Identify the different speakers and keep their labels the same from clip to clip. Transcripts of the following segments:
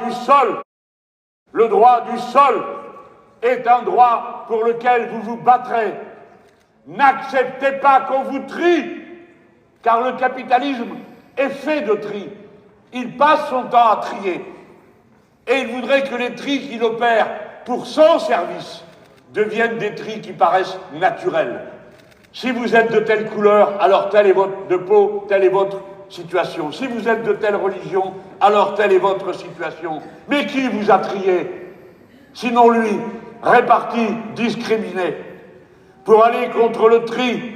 Speaker 1: du sol. Le droit du sol est un droit pour lequel vous vous battrez. N'acceptez pas qu'on vous trie, car le capitalisme est fait de tri. Il passe son temps à trier. Et il voudrait que les tris qu'il opère pour son service deviennent des tris qui paraissent naturels. Si vous êtes de telle couleur, alors telle est votre de peau, telle est votre situation. Si vous êtes de telle religion, alors telle est votre situation. Mais qui vous a trié? Sinon lui, réparti, discriminé. Pour aller contre le tri,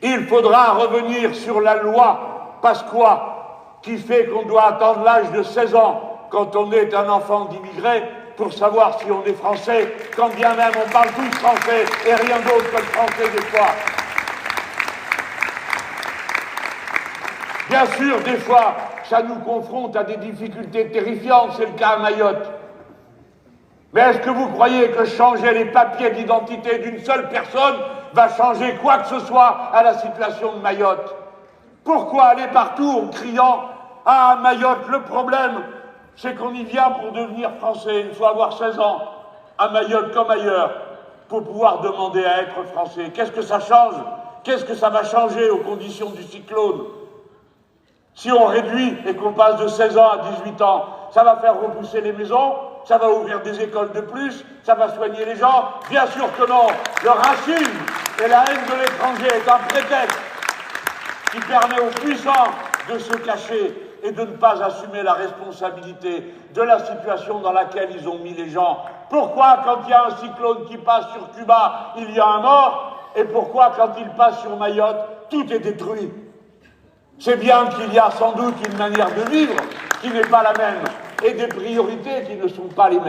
Speaker 1: il faudra revenir sur la loi Pasqua, qui fait qu'on doit attendre l'âge de 16 ans quand on est un enfant d'immigrés pour savoir si on est français, quand bien même on parle tous français et rien d'autre que le français des fois. Bien sûr, des fois, ça nous confronte à des difficultés terrifiantes, c'est le cas à Mayotte. Mais est-ce que vous croyez que changer les papiers d'identité d'une seule personne va changer quoi que ce soit à la situation de Mayotte? Pourquoi aller partout en criant « Ah, Mayotte, le problème, c'est qu'on y vient pour devenir français, il faut avoir 16 ans, à Mayotte comme ailleurs, pour pouvoir demander à être français. » Qu'est-ce que ça change? Qu'est-ce que ça va changer aux conditions du cyclone? Si on réduit et qu'on passe de 16 ans à 18 ans, ça va faire repousser les maisons, ça va ouvrir des écoles de plus, ça va soigner les gens? Bien sûr que non. Le racisme et la haine de l'étranger est un prétexte qui permet aux puissants de se cacher et de ne pas assumer la responsabilité de la situation dans laquelle ils ont mis les gens. Pourquoi, quand il y a un cyclone qui passe sur Cuba, il y a un mort, et pourquoi, quand il passe sur Mayotte, tout est détruit? C'est bien qu'il y a sans doute une manière de vivre qui n'est pas la même, et des priorités qui ne sont pas les mêmes.